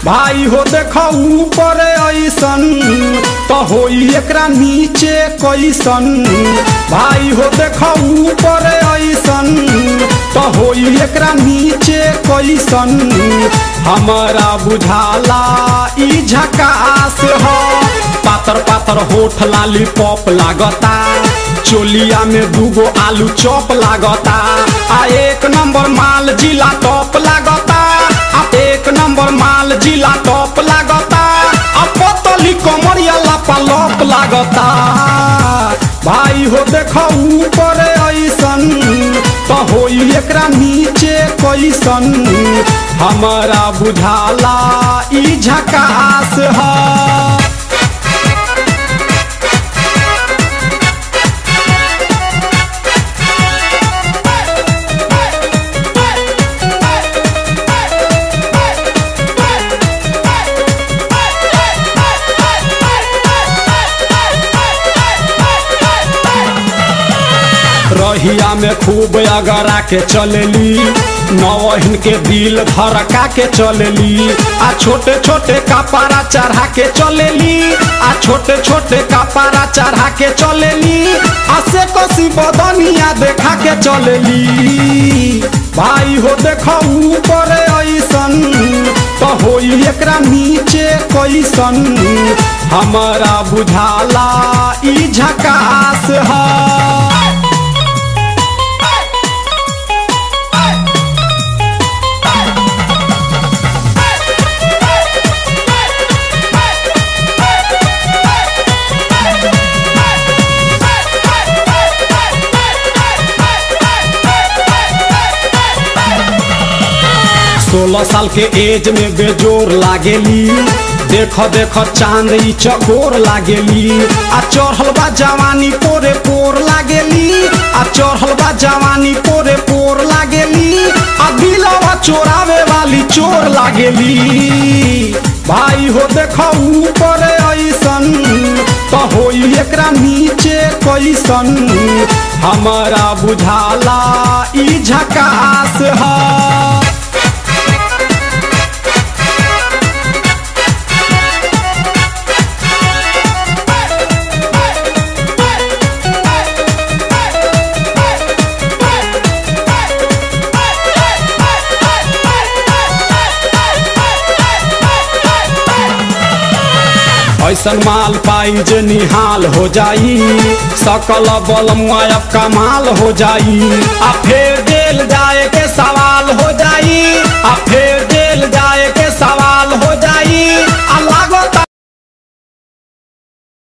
भाई हो देखो ऊपर ऐसन तो होई एकरा नीचे कैसन। भाई हो देखो ऊपर ऐसन तो होई एकरा नीचे कैसन। हमारा बुझाला ई झकास हो। पातर पातर होठ लाली पॉप लागता, चोलिया में दूगो आलू चॉप लागता। आ एक नंबर माल जिला टॉप लागता, आ एक नंबर माल जिला टॉप लागता। आ पतली कमरिया लापालॉप लागता। भाई हो देखो ऊपर ऐसन तो होई एकरा नीचे कैसन। हमारा बुझाला ई झकास है। रहिया में खूब अगरा के चलेली, नौहिन के दिल धड़का के चलेली। आ छोटे छोटे कपड़ा चढ़ा के चलेली, आ छोटे छोटे कपड़ा चढ़ा के चलेली। आ से कसी बदनिया देखा के चलेली। भाई हो देखो ऊपर ऐसन तो होई एकरा नीचे कैसन। हमारा बुझाला ई झकास है। सोलह साल के एज में बेजोर लागेली, देखो देखो चांद ई चकोर लागेली। आ चढ़ल बा जवानी पोरे पोर लागेली, आ चढ़ल बा जवानी पोरे पोर लागेली। आ दिलवा चोरावे वाली चोर लागेली। भाई हो देखो ऊपर ऐसन तो होई एकरा नीचे कैसन। हमारा बुझाला ई झकास है। ऐसन माल पाई जे निहाल हो जाई, सकल बलमुआ अब कमाल हो जाई। आ फेर जेल जाए के सवाल हो जाई, आ फेर